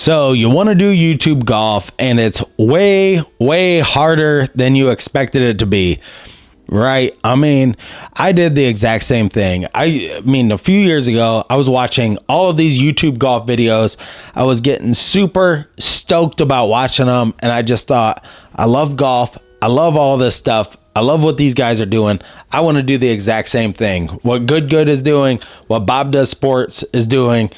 So you want to do YouTube golf and it's way, way harder than you expected it to be, right? I mean, I did the exact same thing. I mean, a few years ago, I was watching all of these YouTube golf videos. I was getting super stoked about watching them. And I just thought, I love golf. I love all this stuff. I love what these guys are doing. I want to do the exact same thing. What Good is doing, what Bob Does Sports is doing,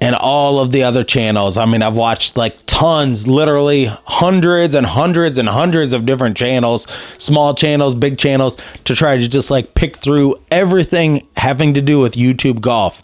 and all of the other channels. I mean, I've watched like tons, literally hundreds and hundreds and hundreds of different channels, small channels, big channels, to try to just like pick through everything having to do with YouTube golf.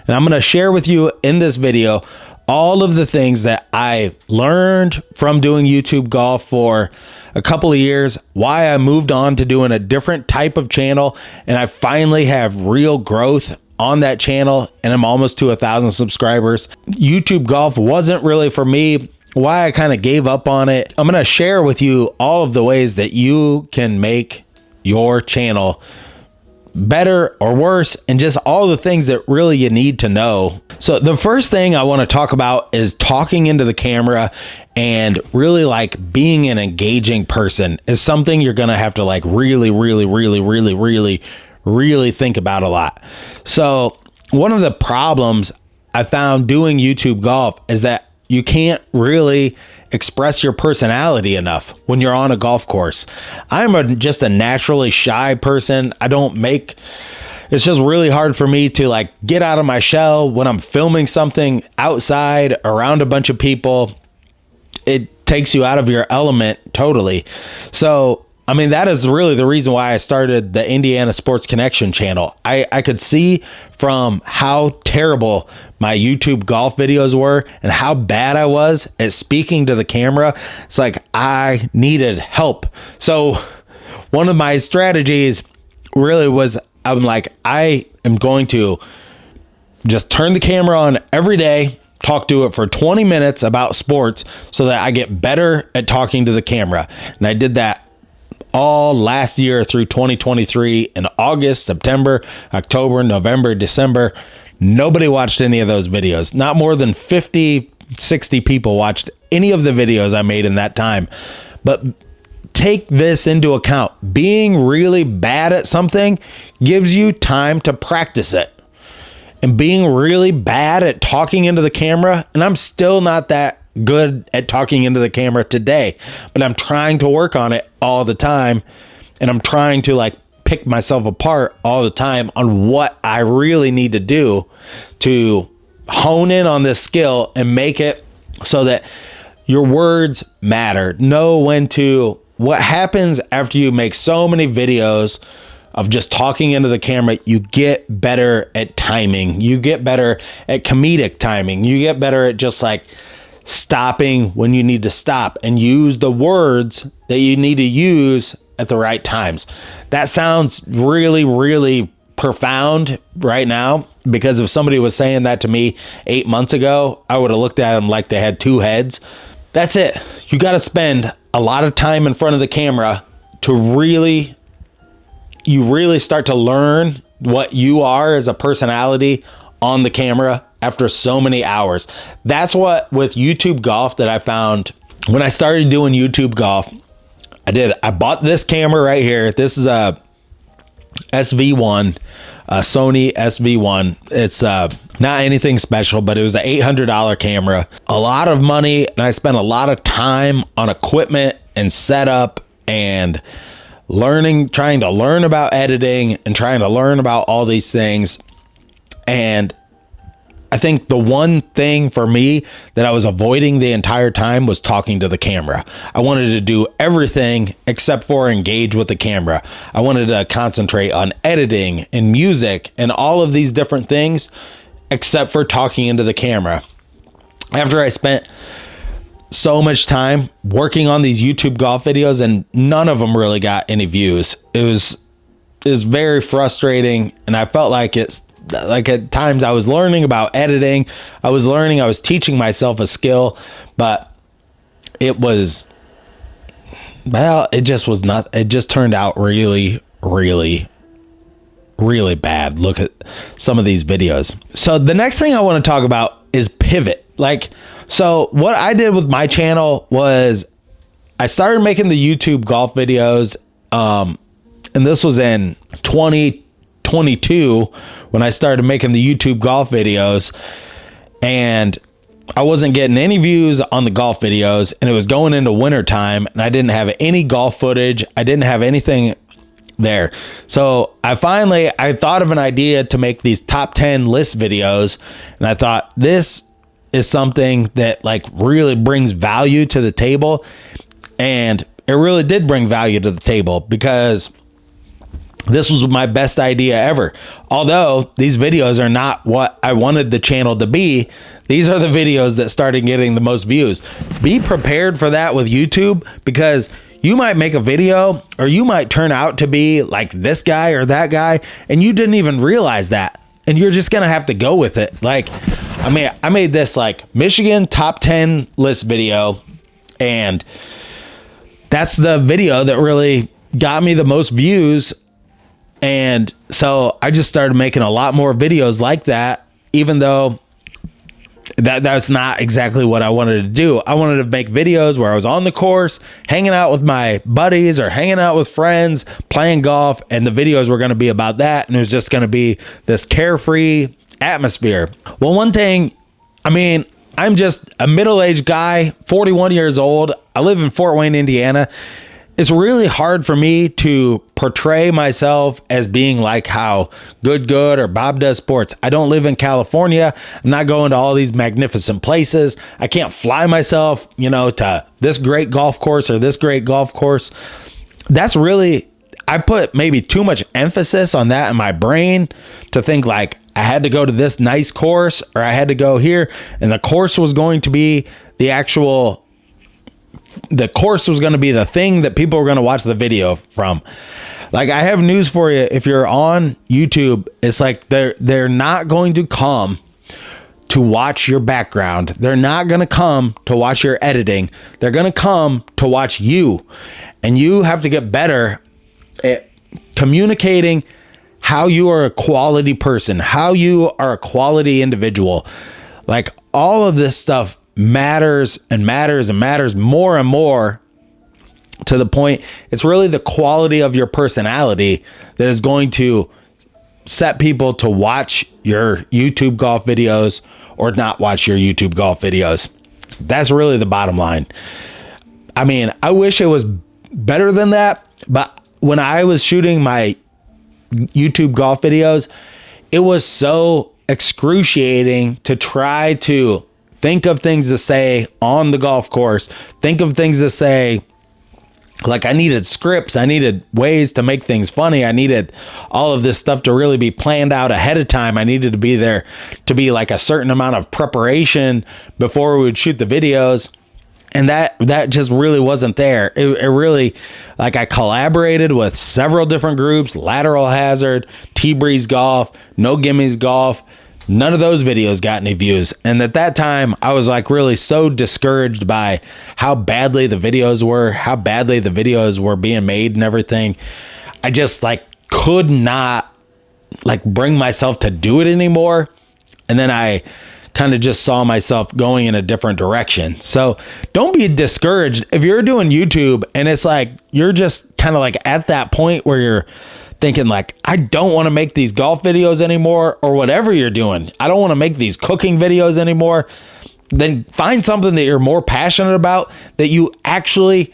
And I'm going to share with you in this video all of the things that I learned from doing YouTube golf for a couple of years, why I moved on to doing a different type of channel, and I finally have real growth on that channel, and I'm almost to 1,000 subscribers. YouTube golf wasn't really for me, why I kind of gave up on it. I'm going to share with you all of the ways that you can make your channel better or worse, and just all the things that really you need to know. So the first thing I want to talk about is talking into the camera, and really like being an engaging person is something you're going to have to like really think about a lot. So one of the problems I found doing YouTube golf is that you can't really express your personality enough when you're on a golf course. I'm just a naturally shy person. It's just really hard for me to like get out of my shell when I'm filming something outside around a bunch of people. It takes you out of your element totally. So I mean, that is really the reason why I started the Indiana Sports Connection channel. I could see from how terrible my YouTube golf videos were and how bad I was at speaking to the camera. It's like I needed help. So one of my strategies really was, I'm like, I am going to just turn the camera on every day, talk to it for 20 minutes about sports so that I get better at talking to the camera. And I did that all last year through 2023 in August, September, October, November, December. Nobody watched any of those videos. Not more than 50, 60 people watched any of the videos I made in that time. But take this into account. Being really bad at something gives you time to practice it. And being really bad at talking into the camera, and I'm still not that good at talking into the camera today, but I'm trying to work on it all the time, and I'm trying to like pick myself apart all the time on what I really need to do to hone in on this skill and make it so that your words matter. Know when to. What happens after you make so many videos of just talking into the camera, you get better at timing, you get better at comedic timing, you get better at just like stopping when you need to stop and use the words that you need to use at the right times. That sounds really profound right now, because if somebody was saying that to me 8 months ago, I would have looked at them like they had two heads. That's it. You got to spend a lot of time in front of the camera to really start to learn what you are as a personality on the camera after so many hours. That's what with YouTube golf that I found when I started doing YouTube golf. I bought this camera right here. This is a SV1, a Sony SV1. It's not anything special, but it was an $800 camera. A lot of money, and I spent a lot of time on equipment and setup and trying to learn about editing and trying to learn about all these things. And I think the one thing for me that I was avoiding the entire time was talking to the camera. I wanted to do everything except for engage with the camera. I wanted to concentrate on editing and music and all of these different things except for talking into the camera. After I spent so much time working on these YouTube golf videos and none of them really got any views, it was very frustrating, and I felt like at times I was learning about editing. I was teaching myself a skill, but it just turned out really bad. Look at some of these videos. So the next thing I want to talk about is pivot. Like, so what I did with my channel was I started making the YouTube golf videos. And this was in 2022 when I started making the YouTube golf videos, and I wasn't getting any views on the golf videos, and it was going into winter time, and I didn't have any golf footage. I didn't have anything there. So I thought of an idea to make these top 10 list videos, and I thought this is something that like really brings value to the table. And it really did bring value to the table, because this was my best idea ever. Although these videos are not what I wanted the channel to be, these are the videos that started getting the most views. Be prepared for that with YouTube, because you might make a video, or you might turn out to be like this guy or that guy, and you didn't even realize that. And you're just going to have to go with it. Like, I mean, I made this like Michigan top 10 list video, and that's the video that really got me the most views. And so I just started making a lot more videos like that, even though that's not exactly what I wanted to do. I wanted to make videos where I was on the course, hanging out with my buddies or hanging out with friends, playing golf, and the videos were going to be about that. And it was just going to be this carefree atmosphere. Well, one thing, I mean, I'm just a middle-aged guy, 41 years old. I live in Fort Wayne, Indiana. It's really hard for me to portray myself as being like how Good or Bob Does Sports. I don't live in California. I'm not going to all these magnificent places. I can't fly myself, to this great golf course or this great golf course. That's really, I put maybe too much emphasis on that in my brain to think like I had to go to this nice course, or I had to go here, and the course was going to be the thing that people were going to watch the video from. Like, I have news for you. If you're on YouTube, it's like they're not going to come to watch your background. They're not going to come to watch your editing. They're going to come to watch you. And you have to get better at communicating how you are a quality person, how you are a quality individual. Like, all of this stuff matters and matters and matters more and more, to the point it's really the quality of your personality that is going to set people to watch your YouTube golf videos or not watch your YouTube golf videos. That's really the bottom line. I mean, I wish it was better than that, but when I was shooting my YouTube golf videos, it was so excruciating to try to think of things to say on the golf course, think of things to say. Like, I needed scripts, I needed ways to make things funny, I needed all of this stuff to really be planned out ahead of time. I needed to be there to be like a certain amount of preparation before we would shoot the videos. And that just really wasn't there. It really, like, I collaborated with several different groups: Lateral Hazard, T-Breeze Golf, No Gimmies Golf. None of those videos got any views. And at that time, I was like really so discouraged by how badly the videos were being made and everything. I just like could not like bring myself to do it anymore. And then I kind of just saw myself going in a different direction. So don't be discouraged if you're doing YouTube and it's like you're just kind of like at that point where you're thinking like, I don't want to make these golf videos anymore, or whatever you're doing. I don't want to make these cooking videos anymore. Then find something that you're more passionate about, that you actually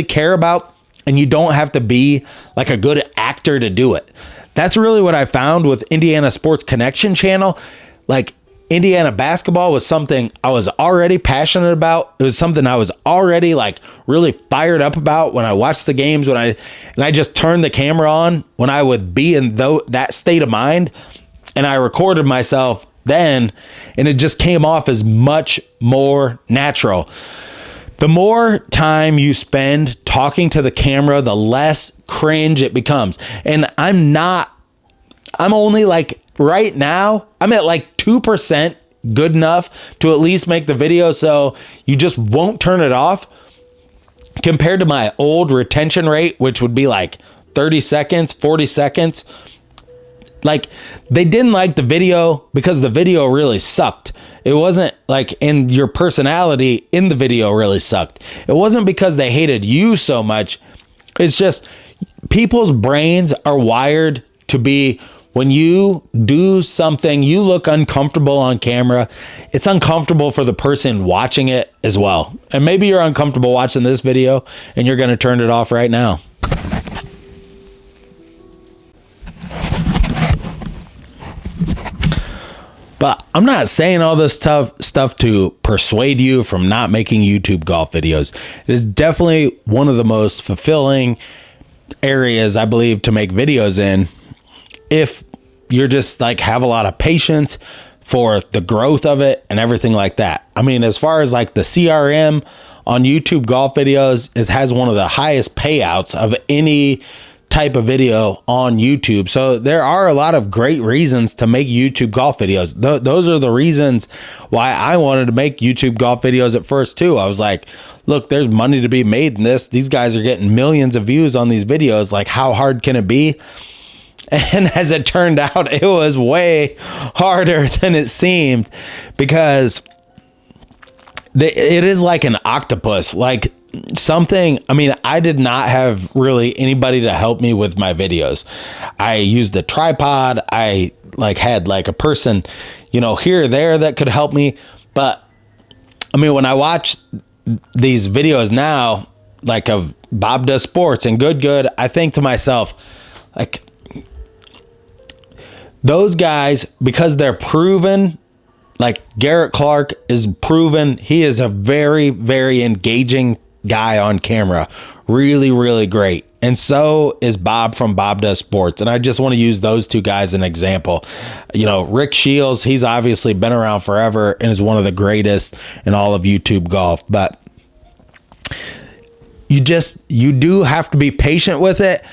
care about, and you don't have to be like a good actor to do it. That's really what I found with Indiana Sports Connection channel. Like, Indiana basketball was something I was already passionate about. It was something I was already like really fired up about when I watched the games, and I just turned the camera on when I would be in that state of mind, and I recorded myself then, and it just came off as much more natural. The more time you spend talking to the camera, the less cringe it becomes. And I'm only like, right now, I'm at like 2% good enough to at least make the video so you just won't turn it off, compared to my old retention rate, which would be like 30 seconds, 40 seconds. Like, they didn't like the video because the video really sucked. It wasn't like, and your personality in the video really sucked. It wasn't because they hated you so much. It's just people's brains are wired to be, when you do something, you look uncomfortable on camera, it's uncomfortable for the person watching it as well. And maybe you're uncomfortable watching this video and you're going to turn it off right now. But I'm not saying all this stuff to persuade you from not making YouTube golf videos. It is definitely one of the most fulfilling areas, I believe, to make videos in, if you're just like have a lot of patience for the growth of it and everything like that. I mean, as far as like the CRM on YouTube golf videos, it has one of the highest payouts of any type of video on YouTube. So there are a lot of great reasons to make YouTube golf videos. Those are the reasons why I wanted to make YouTube golf videos at first too. I was like, look, there's money to be made in this. These guys are getting millions of views on these videos. Like, how hard can it be? And as it turned out, it was way harder than it seemed, because it is like an octopus, like something. I mean, I did not have really anybody to help me with my videos. I used a tripod. I like had like a person, you know, here or there that could help me. But I mean, when I watch these videos now, like of Bob Does Sports and Good, I think to myself, like, those guys, because they're proven, like Garrett Clark is proven, he is a very, very engaging guy on camera. Really, really great. And so is Bob from Bob Does Sports. And I just want to use those two guys as an example. You know, Rick Shields, he's obviously been around forever and is one of the greatest in all of YouTube golf. But you do have to be patient with it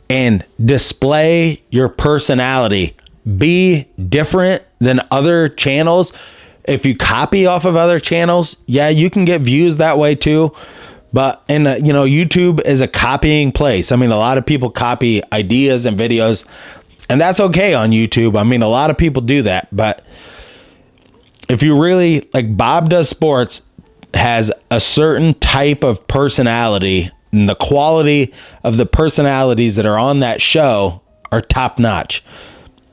and display your personality. Be different than other channels. If you copy off of other channels, yeah, you can get views that way too. But you know, YouTube is a copying place. I mean, a lot of people copy ideas and videos, and that's okay on YouTube. I mean, a lot of people do that. But if you really, like, Bob Does Sports has a certain type of personality, and the quality of the personalities that are on that show are top notch.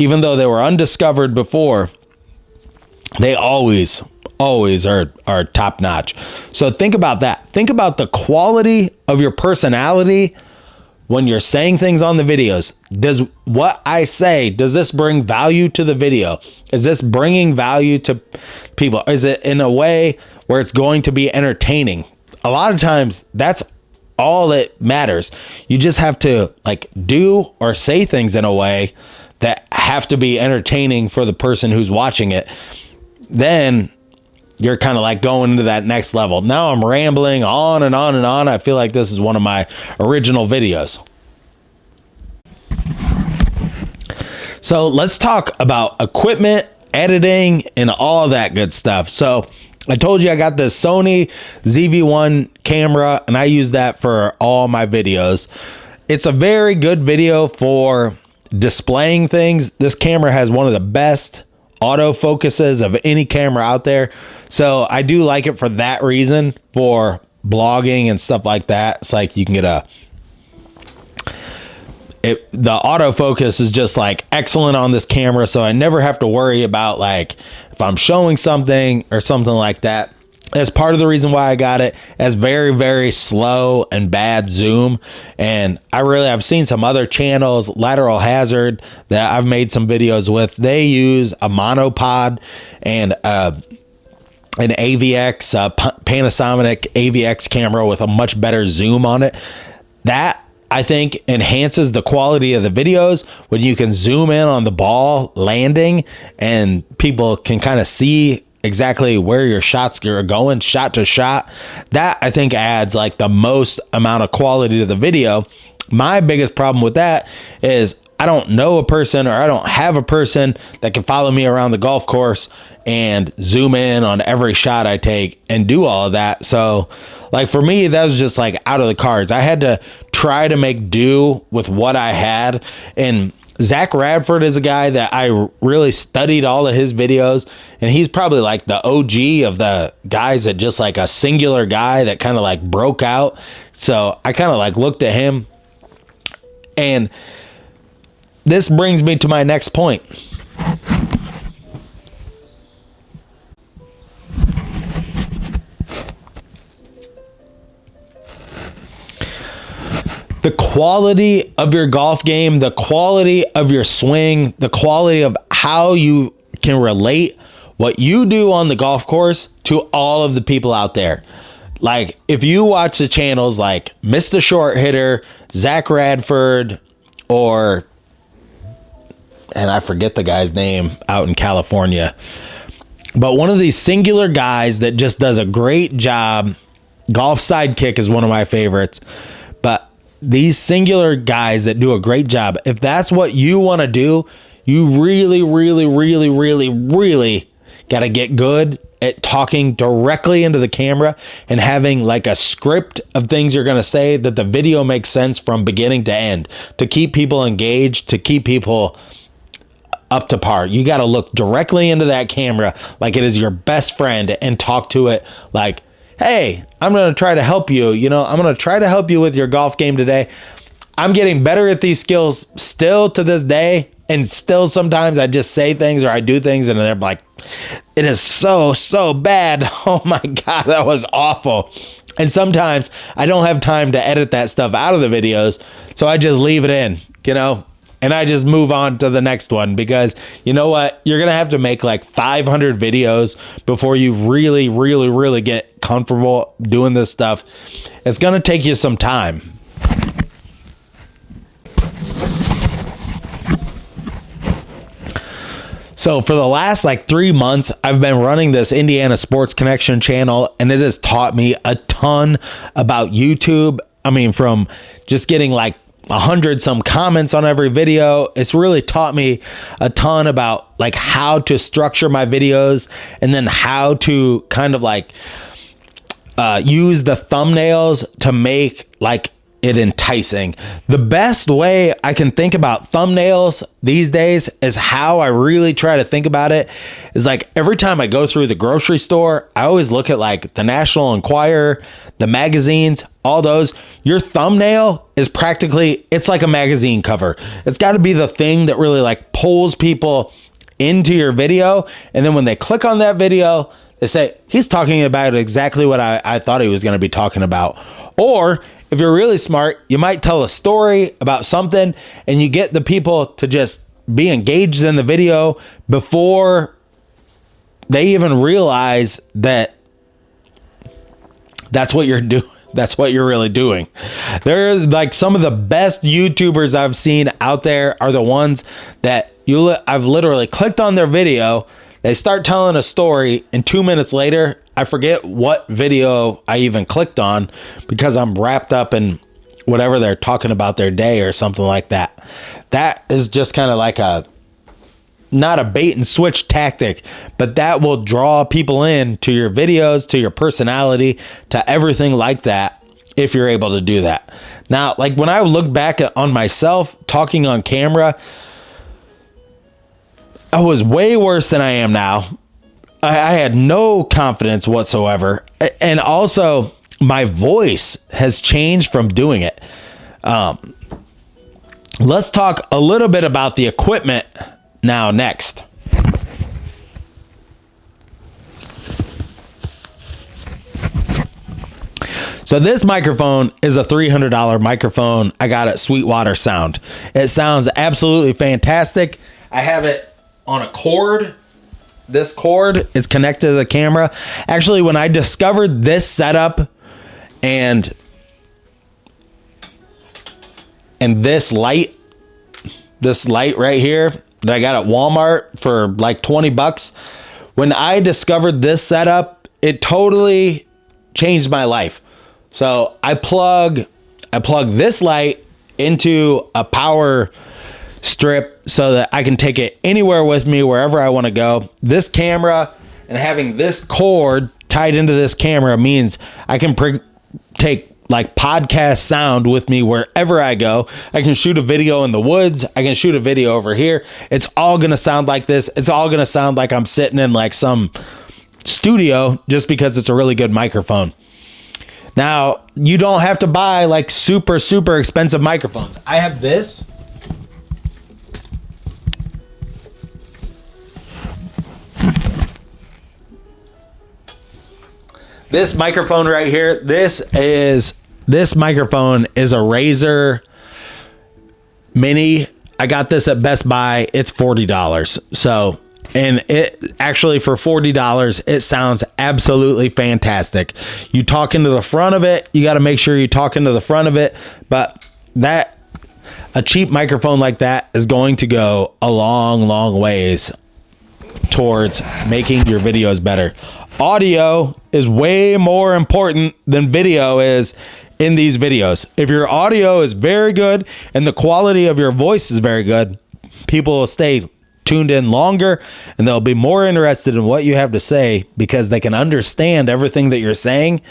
Even though they were undiscovered before, they always are top notch. So think about that. Think about the quality of your personality when you're saying things on the videos. Does what I say, does this bring value to the video? Is this bringing value to people? Is it in a way where it's going to be entertaining? A lot of times that's all that matters. You just have to like do or say things in a way that have to be entertaining for the person who's watching it. Then you're kind of like going into that next level. Now I'm rambling on and on and on. I feel like this is one of my original videos. So let's talk about equipment, editing, and all of that good stuff. So I told you I got this Sony ZV-1 camera, and I use that for all my videos. It's a very good video for displaying things. This camera has one of the best autofocuses of any camera out there. So I do like it for that reason, for blogging and stuff like that. It's like you can get the autofocus is just like excellent on this camera. So I never have to worry about like if I'm showing something or something like that. That's part of the reason why I got it. It has very, very slow and bad zoom. And I've seen some other channels, Lateral Hazard, that I've made some videos with. They use a monopod and an AVX, Panasonic AVX camera with a much better zoom on it. That, I think, enhances the quality of the videos when you can zoom in on the ball landing and people can kind of see exactly where your shots are going, shot to shot. That, I think, adds like the most amount of quality to the video. My biggest problem with that is I don't know a person, or I don't have a person that can follow me around the golf course and zoom in on every shot I take and do all of that. So like for me, that was just like out of the cards. I had to try to make do with what I had. And Zach Radford is a guy that I really studied all of his videos, and he's probably like the OG of the guys that just like a singular guy that kind of like broke out. So I kind of like looked at him, and this brings me to my next point. The quality of your golf game, the quality of your swing, the quality of how you can relate what you do on the golf course to all of the people out there. Like, if you watch the channels like Mr. Short Hitter, Zach Radford, or, and I forget the guy's name out in California, but one of these singular guys that just does a great job. Golf Sidekick is one of my favorites, but these singular guys that do a great job, if that's what you want to do, you really, really, really, really, really got to get good at talking directly into the camera and having like a script of things you're going to say that the video makes sense from beginning to end to keep people engaged, to keep people up to par. You got to look directly into that camera like it is your best friend and talk to it like, hey, I'm going to try to help you. You know, I'm going to try to help you with your golf game today. I'm getting better at these skills still to this day. And still sometimes I just say things or I do things and they're like, it is so, so bad. Oh my God, that was awful. And sometimes I don't have time to edit that stuff out of the videos. So I just leave it in, you know, and I just move on to the next one because you know what? You're going to have to make like 500 videos before you really, really, really get comfortable doing this stuff. It's going to take you some time. So for the last like 3 months, I've been running this Indiana Sports Connection channel, and it has taught me a ton about YouTube. I mean, from just getting like 100 some comments on every video, it's really taught me a ton about like how to structure my videos and then how to kind of like use the thumbnails to make like it enticing. The best way I can think about thumbnails these days is how I really try to think about it is like every time I go through the grocery store, I always look at like the National Enquirer, the magazines, all those. Your thumbnail is practically, it's like a magazine cover. It's got to be the thing that really like pulls people into your video. And then when they click on that video, they say, he's talking about exactly what I thought he was going to be talking about. Or if you're really smart, you might tell a story about something and you get the people to just be engaged in the video before they even realize that that's what you're doing. That's what you're really doing. They're like some of the best YouTubers I've seen out there are the ones that I've literally clicked on their video. They start telling a story and 2 minutes later, I forget what video I even clicked on because I'm wrapped up in whatever they're talking about their day or something like that. That is just kind of like not a bait and switch tactic, but that will draw people in to your videos, to your personality, to everything like that if you're able to do that. Now, like when I look back on myself talking on camera, I was way worse than I am now. I had no confidence whatsoever. And also my voice has changed from doing it. Let's talk a little bit about the equipment now next. So this microphone is a $300 microphone I got at Sweetwater Sound. It sounds absolutely fantastic. I have it on a cord. This cord is connected to the camera. Actually, when I discovered this setup and this light right here that I got at Walmart for like $20, when I discovered this setup, it totally changed my life. So I plug this light into a power strip so that I can take it anywhere with me, wherever I want to go. This camera and having this cord tied into this camera means I can take like podcast sound with me wherever I go. I can shoot a video in the woods. I can shoot a video over here. It's all going to sound like this. It's all going to sound like I'm sitting in like some studio just because it's a really good microphone. Now, you don't have to buy like super, super expensive microphones. I have this. This microphone right here, this microphone is a Razer Mini. I got this at Best Buy. It's $40. So, and it actually for $40, it sounds absolutely fantastic. You talk into the front of it, you got to make sure you talk into the front of it, but a cheap microphone like that is going to go a long, long ways towards making your videos better. Audio is way more important than video is in these videos. If your audio is very good and the quality of your voice is very good, people will stay tuned in longer and they'll be more interested in what you have to say because they can understand everything that you're saying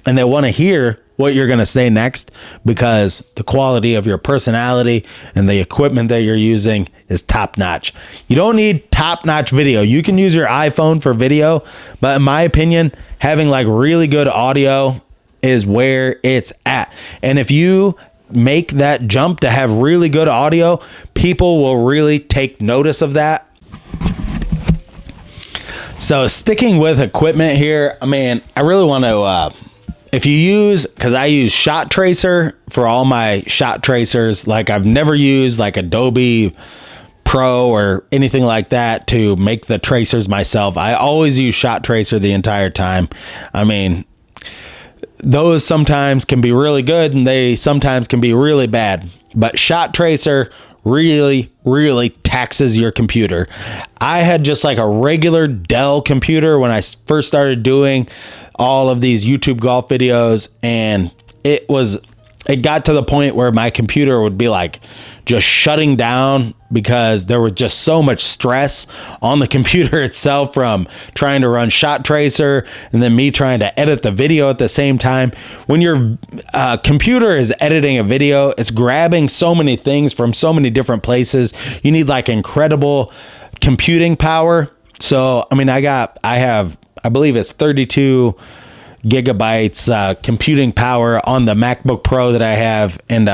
and they want to hear what you're going to say next because the quality of your personality and the equipment that you're using is top notch. You don't need top notch video. You can use your iPhone for video, but in my opinion, having like really good audio is where it's at. And if you make that jump to have really good audio, people will really take notice of that. So sticking with equipment here, I mean, I really want to, if you use, because I use Shot Tracer for all my shot tracers, like I've never used like Adobe Pro or anything like that to make the tracers myself. I always use Shot Tracer the entire time. I mean, those sometimes can be really good and they sometimes can be really bad, but Shot Tracer really, really taxes your computer. I had just like a regular Dell computer when I first started doing all of these YouTube golf videos, and it got to the point where my computer would be like just shutting down because there was just so much stress on the computer itself from trying to run Shot Tracer and then me trying to edit the video at the same time. When your computer is editing a video, it's grabbing so many things from so many different places. You need like incredible computing power. So, I mean, I believe it's 32 gigabytes computing power on the MacBook Pro that I have. And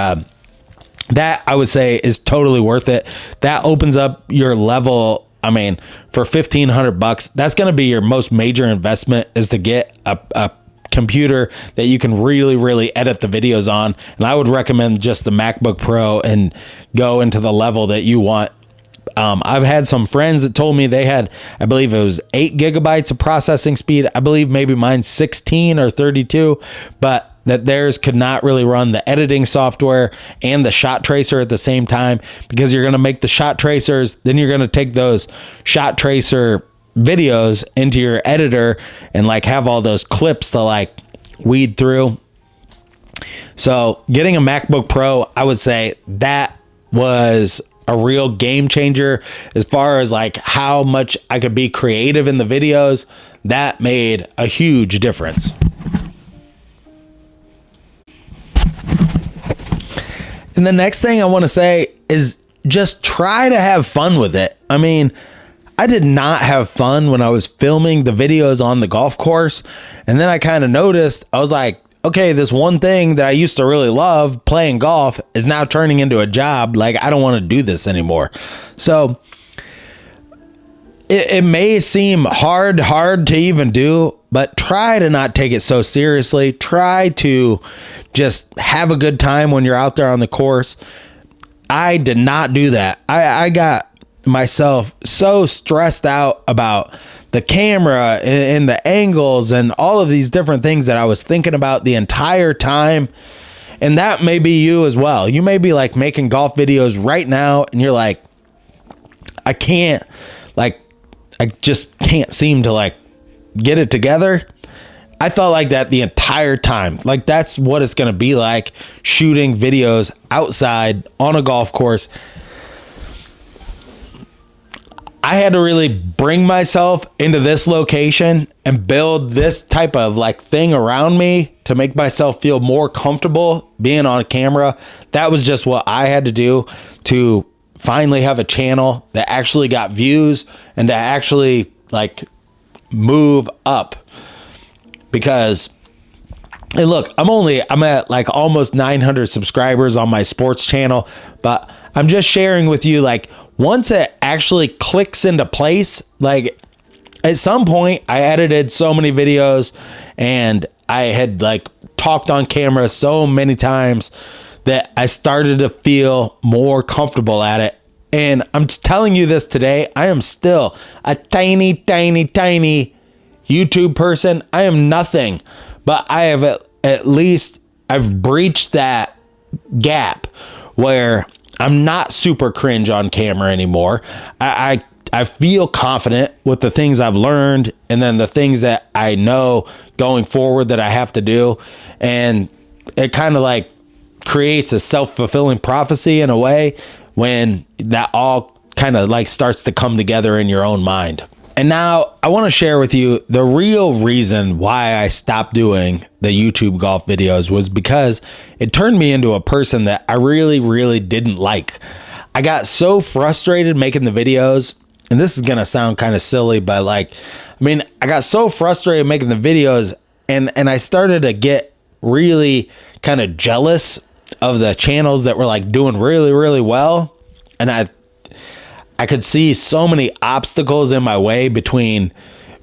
that I would say is totally worth it. That opens up your level. I mean, for $1,500, that's going to be your most major investment, is to get a computer that you can really, really edit the videos on. And I would recommend just the MacBook Pro and go into the level that you want. I've had some friends that told me they had, I believe it was 8 gigabytes of processing speed. I believe maybe mine's 16 or 32, but that theirs could not really run the editing software and the Shot Tracer at the same time, because you're going to make the Shot Tracers, then you're going to take those Shot Tracer videos into your editor and like have all those clips to like weed through. So getting a MacBook Pro, I would say that was a real game changer as far as like how much I could be creative in the videos. That made a huge difference. And the next thing I want to say is just try to have fun with it. I mean, I did not have fun when I was filming the videos on the golf course. And then I kind of noticed, I was like, okay, this one thing that I used to really love, playing golf, is now turning into a job. Like, I don't want to do this anymore. So it may seem hard to even do, but try to not take it so seriously. Try to just have a good time when you're out there on the course. I did not do that. I got myself so stressed out about the camera and the angles and all of these different things that I was thinking about the entire time. And that may be you as well. You may be like making golf videos right now and you're like, I just can't seem to like get it together. I felt like that the entire time. Like, that's what it's going to be like shooting videos outside on a golf course. I had to really bring myself into this location and build this type of like thing around me to make myself feel more comfortable being on camera. That was just what I had to do to finally have a channel that actually got views and that actually like move up. Because, hey, look, I'm at like almost 900 subscribers on my sports channel, but I'm just sharing with you, like, once it actually clicks into place, like at some point I edited so many videos and I had like talked on camera so many times that I started to feel more comfortable at it. And I'm telling you this today, I am still a tiny YouTube person. I am nothing, but I have at least I've breached that gap where I'm not super cringe on camera anymore. I feel confident with the things I've learned and then the things that I know going forward that I have to do. And it kind of like creates a self-fulfilling prophecy in a way when that all kind of like starts to come together in your own mind. And now I want to share with you the real reason why I stopped doing the YouTube golf videos was because it turned me into a person that I really didn't like. I got so frustrated making the videos, and this is going to sound kind of silly, but like, I mean, I got so frustrated making the videos and I started to get really kind of jealous of the channels that were like doing really well. And I could see so many obstacles in my way between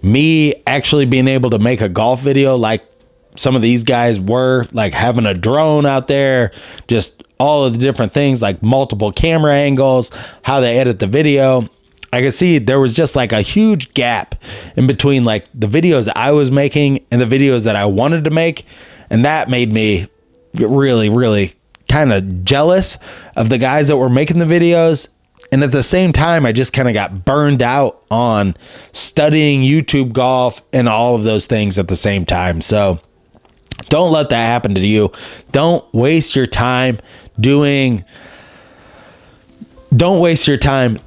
me actually being able to make a golf video like some of these guys were, like having a drone out there, just all of the different things, like multiple camera angles, how they edit the video. I could see there was just like a huge gap in between like the videos that I was making and the videos that I wanted to make. And that made me really kind of jealous of the guys that were making the videos. And at the same time, I just kind of got burned out on studying YouTube golf and all of those things at the same time. So don't let that happen to you. Don't waste your time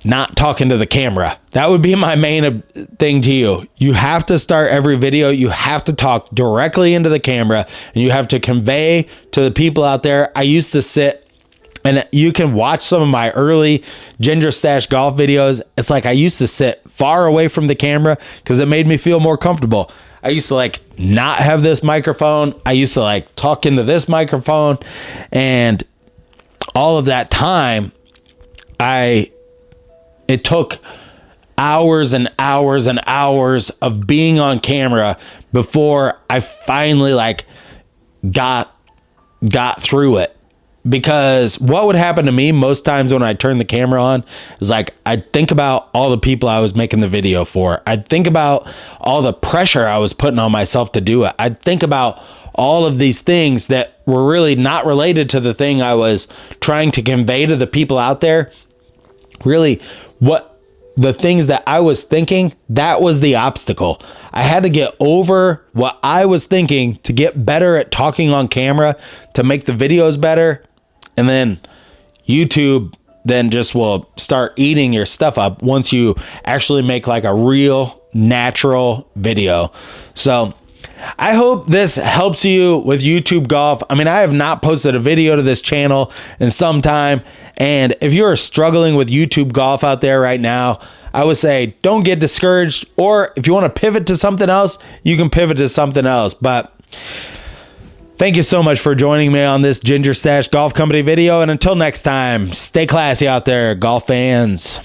not talking to the camera. That would be my main thing to you. You have to start every video. You have to talk directly into the camera and you have to convey to the people out there. I used to sit, and you can watch some of my early Ginger Stash golf videos. It's like I used to sit far away from the camera because it made me feel more comfortable. I used to like not have this microphone. I used to like talk into this microphone, and all of that time, it took hours and hours and hours of being on camera before I finally like got through it. Because what would happen to me most times when I turn the camera on is like, I'd think about all the people I was making the video for. I'd think about all the pressure I was putting on myself to do it. I'd think about all of these things that were really not related to the thing I was trying to convey to the people out there. Really, what the things that I was thinking, that was the obstacle. I had to get over what I was thinking to get better at talking on camera, to make the videos better. And then YouTube then just will start eating your stuff up once you actually make like a real natural video. So I hope this helps you with YouTube golf. I mean, I have not posted a video to this channel in some time. And if you're struggling with YouTube golf out there right now, I would say don't get discouraged. Or if you want to pivot to something else, you can pivot to something else. But thank you so much for joining me on this Ginger Stash Golf Company video. And until next time, stay classy out there, golf fans.